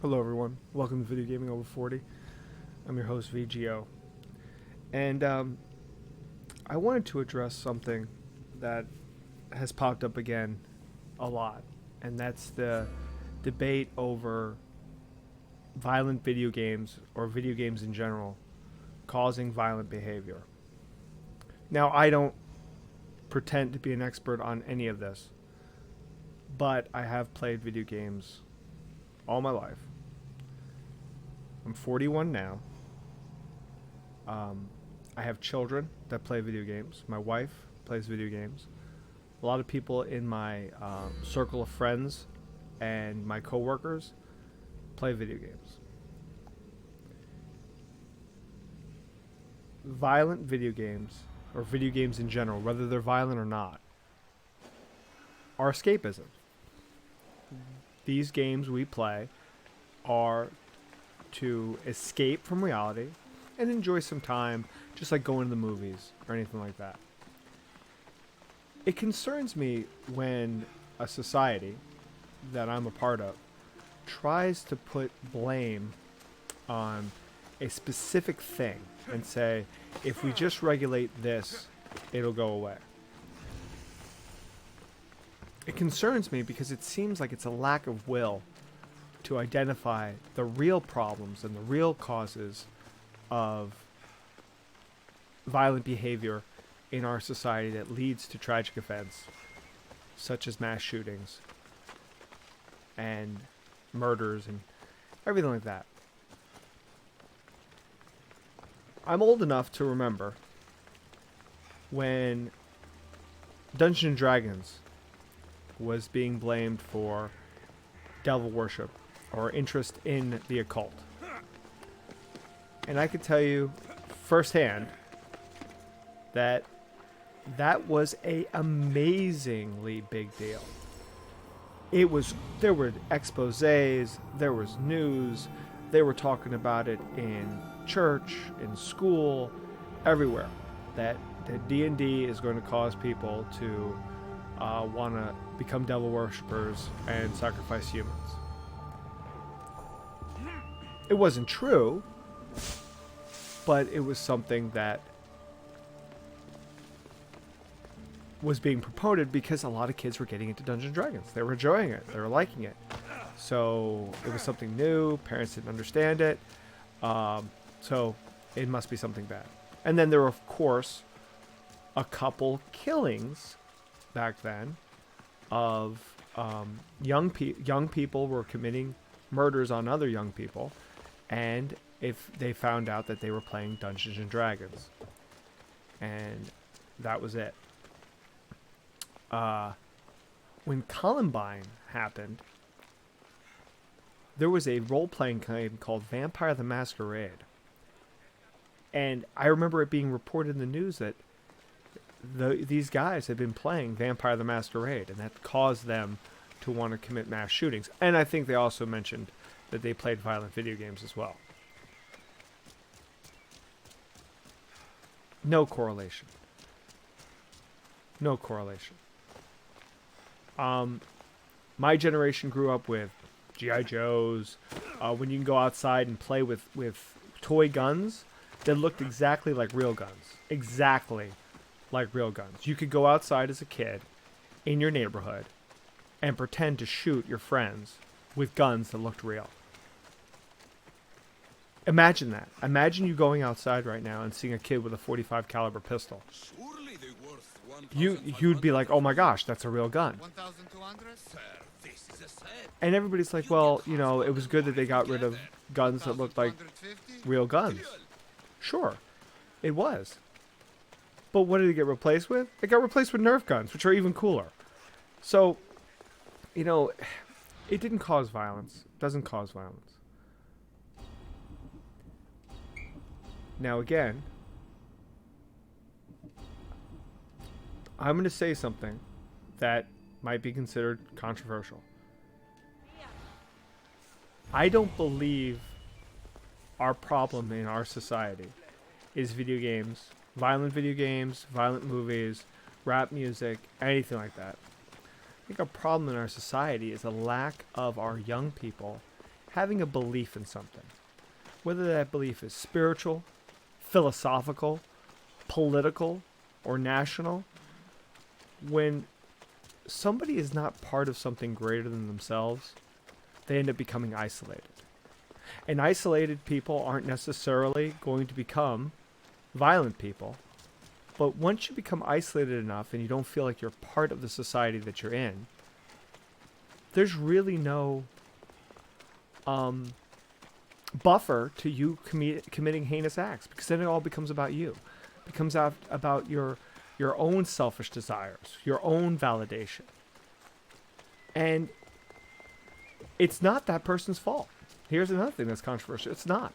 Hello, everyone. Welcome to Video Gaming Over 40. I'm your host, VGO. And I wanted to address something that has popped up again a lot, and that's the debate over violent video games or video games in general causing violent behavior. Now, I don't pretend to be an expert on any of this, but I have played video games all my life. I'm 41 now. I have children that play video games. My wife plays video games. A lot of people in my circle of friends and my coworkers play video games. Violent video games, or video games in general, whether they're violent or not, are escapism. These games we play are to escape from reality and enjoy some time, just like going to the movies or anything like that. It concerns me when a society that I'm a part of tries to put blame on a specific thing and say, if we just regulate this, it'll go away. It concerns me because it seems like it's a lack of will to identify the real problems and the real causes of violent behavior in our society that leads to tragic events such as mass shootings and murders and everything like that. I'm old enough to remember when Dungeons and Dragons was being blamed for devil worship or interest in the occult. And I can tell you firsthand that that was a amazingly big deal. There were exposés, there was news, they were talking about it in church, in school, everywhere, that D&D is going to cause people to want to become devil worshippers and sacrifice humans. It wasn't true, but it was something that was being promoted because a lot of kids were getting into Dungeons & Dragons. They were enjoying it. They were liking it. So it was something new. Parents didn't understand it. So it must be something bad. And then there were, of course, a couple killings back then of young people were committing murders on other young people, and if they found out that they were playing Dungeons and Dragons, and that was it. When Columbine happened, there was a role-playing game called Vampire the Masquerade, and I remember it being reported in the news that these guys had been playing Vampire the Masquerade, and that caused them to want to commit mass shootings. And I think they also mentioned that they played violent video games as well. No correlation. No correlation. My generation grew up with G.I. Joes, when you can go outside and play with toy guns that looked exactly like real guns. Exactly like real guns. You could go outside as a kid in your neighborhood and pretend to shoot your friends with guns that looked real. Imagine that. Imagine you going outside right now and seeing a kid with a .45 caliber pistol. You'd be like, "Oh my gosh, that's a real gun." And everybody's like, "Well, you know, it was good that they got rid of guns that looked like real guns." Sure, it was. But what did it get replaced with? It got replaced with Nerf guns, which are even cooler. So, you know, it didn't cause violence. It doesn't cause violence. Now again, I'm going to say something that might be considered controversial. I don't believe our problem in our society is video games, violent movies, rap music, anything like that. I think a problem in our society is a lack of our young people having a belief in something, whether that belief is spiritual, philosophical, political, or national, when somebody is not part of something greater than themselves, they end up becoming isolated. And isolated people aren't necessarily going to become violent people. But once you become isolated enough and you don't feel like you're part of the society that you're in, there's really no buffer to you committing heinous acts, because then it all becomes about you. It becomes about your own selfish desires, your own validation. And it's not that person's fault. Here's another thing that's controversial. It's not.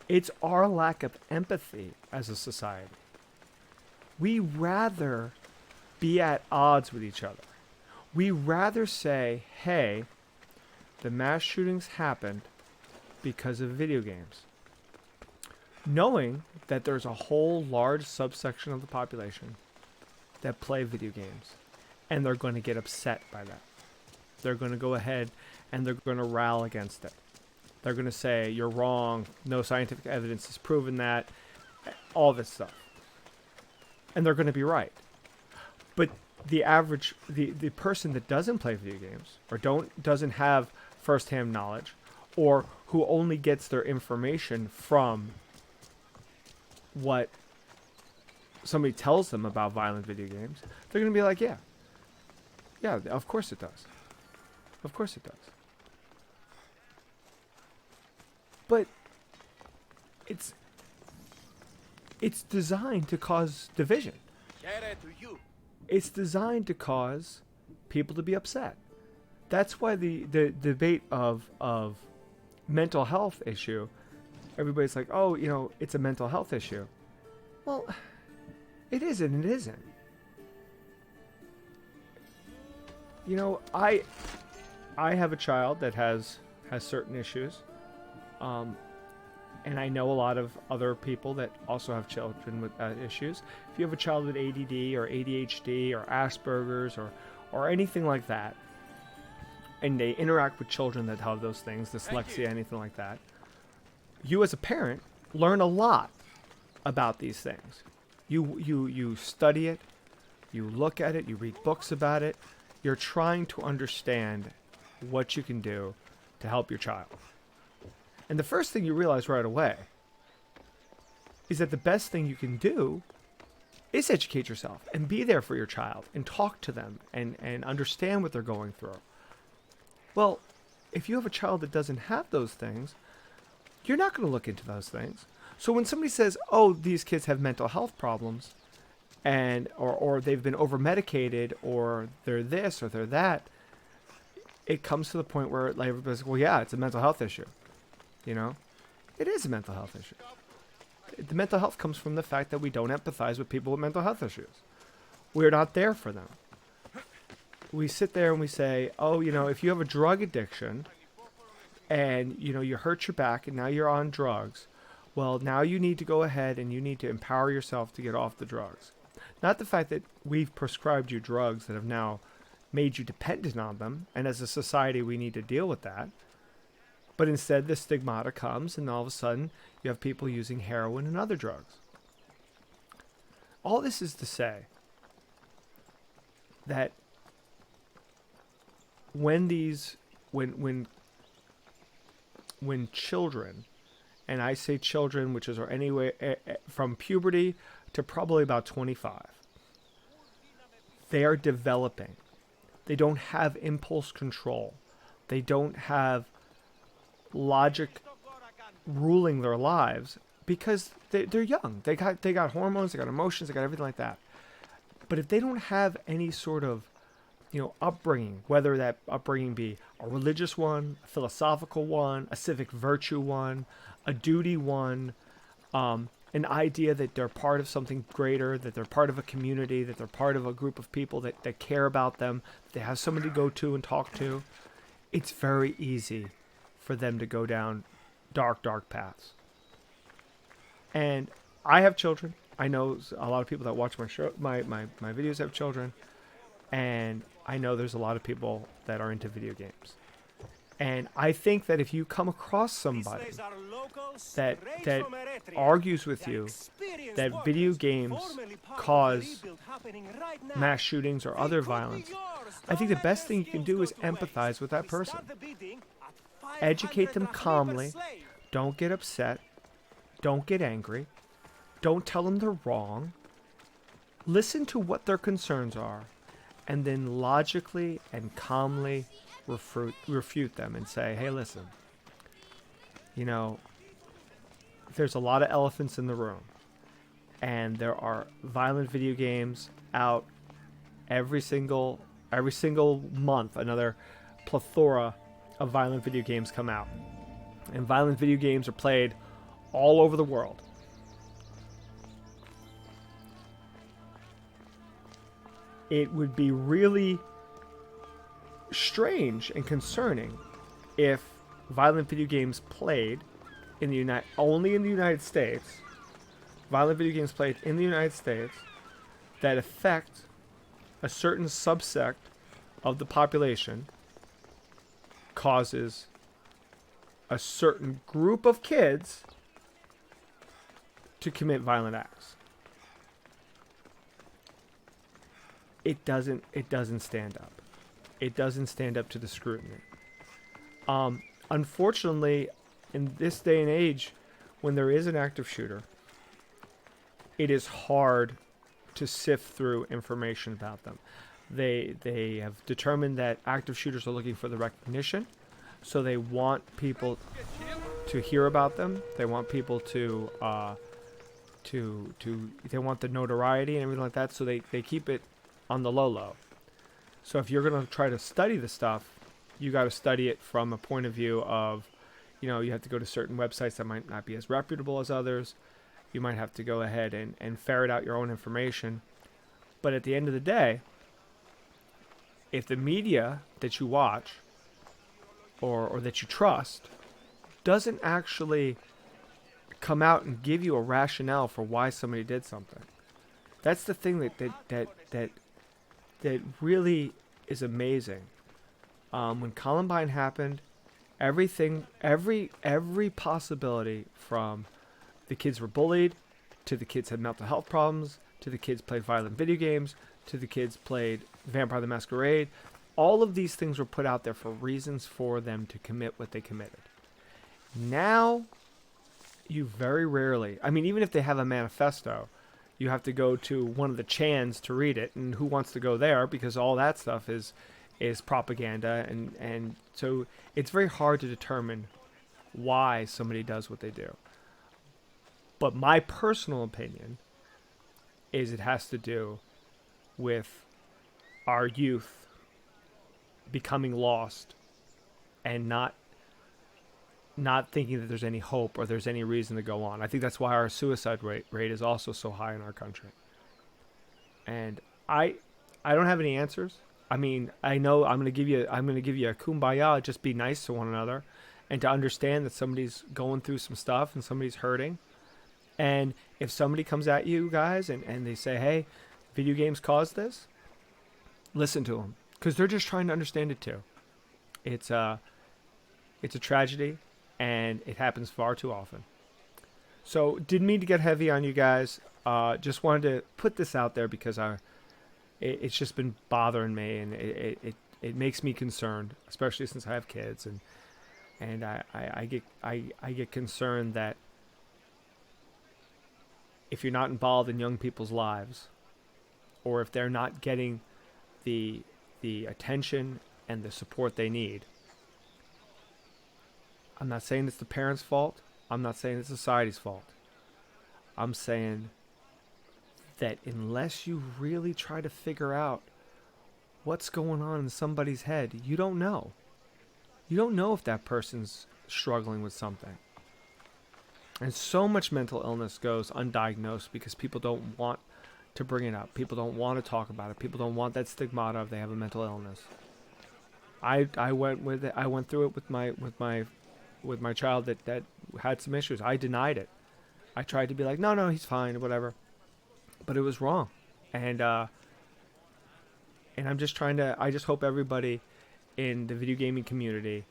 It's our lack of empathy as a society. We rather be at odds with each other. We rather say, hey, the mass shootings happened because of video games, knowing that there's a whole large subsection of the population that play video games, and they're going to get upset by that. They're going to go ahead and they're going to rail against it. They're going to say, you're wrong, no scientific evidence has proven that, all this stuff. And they're going to be right. But the average, the person that doesn't play video games, or doesn't have firsthand knowledge, or who only gets their information from what somebody tells them about violent video games, they're going to be like, yeah, of course it does. Of course it does. But it's designed to cause division. It's designed to cause people to be upset. That's why the debate of mental health issue, everybody's like, oh, it's a mental health issue. Well, it is and it isn't. I have a child that has certain issues. And I know a lot of other people that also have children with issues. If you have a child with ADD or ADHD or Asperger's or anything like that, and they interact with children that have those things, dyslexia, anything like that, you as a parent learn a lot about these things. You study it, you look at it, you read books about it. You're trying to understand what you can do to help your child. And the first thing you realize right away is that the best thing you can do is educate yourself and be there for your child and talk to them and understand what they're going through. Well, if you have a child that doesn't have those things, you're not going to look into those things. So when somebody says, oh, these kids have mental health problems, and or they've been over-medicated, or they're this or they're that, it comes to the point where like everybody's like, well, yeah, it's a mental health issue. It is a mental health issue. The mental health comes from the fact that we don't empathize with people with mental health issues. We're not there for them. We sit there and we say, oh, if you have a drug addiction and, you hurt your back and now you're on drugs, well, now you need to go ahead and you need to empower yourself to get off the drugs. Not the fact that we've prescribed you drugs that have now made you dependent on them, and as a society we need to deal with that. But instead, the stigmata comes, and all of a sudden, you have people using heroin and other drugs. All this is to say that when children, and I say children, which is anyway from puberty to probably about 25, they are developing. They don't have impulse control. They don't have logic ruling their lives because they're young. They got hormones, they got emotions, they got everything like that. But if they don't have any sort of upbringing, whether that upbringing be a religious one, a philosophical one, a civic virtue one, a duty one, an idea that they're part of something greater, that they're part of a community, that they're part of a group of people that care about them, that they have somebody to go to and talk to, it's very easy for them to go down dark paths. And I have children. I know a lot of people that watch my show, my videos have children, and I know there's a lot of people that are into video games. And I think that if you come across somebody that argues with you that video games cause mass shootings or other violence, I think the best thing you can do is empathize with that person. Educate them calmly. Don't get upset. Don't get angry. Don't tell them they're wrong. Listen to what their concerns are, and then logically and calmly refute them and say, hey, listen, there's a lot of elephants in the room, and there are violent video games out every single month. Another plethora of violent video games come out, and violent video games are played all over the world. It would be really strange and concerning if violent video games played only in the United States, violent video games played in the United States that affect a certain subsect of the population causes a certain group of kids to commit violent acts. It doesn't stand up. It doesn't stand up to the scrutiny. Unfortunately, in this day and age, when there is an active shooter, it is hard to sift through information about them. They have determined that active shooters are looking for the recognition, so they want people to hear about them. They want people to they want the notoriety and everything like that, so they keep it on the low. So if you're going to try to study the stuff, you got to study it from a point of view of, you have to go to certain websites that might not be as reputable as others. You might have to go ahead and ferret out your own information. But at the end of the day, if the media that you watch or that you trust doesn't actually come out and give you a rationale for why somebody did something, that's the thing that really is amazing. When Columbine happened, every possibility, from the kids were bullied, to the kids had mental health problems, to the kids played violent video games, to the kids played Vampire the Masquerade, all of these things were put out there for reasons for them to commit what they committed. Now, you very rarely, even if they have a manifesto, you have to go to one of the Chans to read it, and who wants to go there, because all that stuff is propaganda, and so it's very hard to determine why somebody does what they do. But my personal opinion is it has to do with our youth becoming lost and not thinking that there's any hope or there's any reason to go on. I think that's why our suicide rate is also so high in our country. And I don't have any answers. I know I'm going to give you a kumbaya, just be nice to one another, and to understand that somebody's going through some stuff and somebody's hurting. And if somebody comes at you guys and they say, hey, video games caused this, listen to them, because they're just trying to understand it too. It's a tragedy, and it happens far too often. So didn't mean to get heavy on you guys. Just wanted to put this out there because it's just been bothering me, and it makes me concerned, especially since I have kids, and I get concerned that if you're not involved in young people's lives, or if they're not getting the attention and the support they need. I'm not saying it's the parents' fault. I'm not saying it's society's fault. I'm saying that unless you really try to figure out what's going on in somebody's head, you don't know. You don't know if that person's struggling with something. And so much mental illness goes undiagnosed because people don't want to bring it up. People don't want to talk about it. People don't want that stigmata of they have a mental illness. I went with it. I went through it with my child that had some issues. I denied it. I tried to be like, no, he's fine, whatever. But it was wrong. And I'm just I just hope everybody in the video gaming community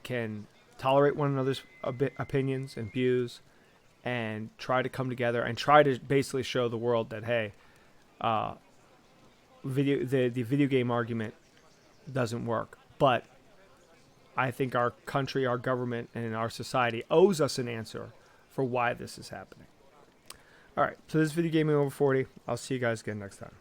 can tolerate one another's opinions and views, and try to come together and try to basically show the world that, hey, the video game argument doesn't work. But I think our country, our government, and our society owes us an answer for why this is happening. All right, so this is Video Gaming Over 40. I'll see you guys again next time.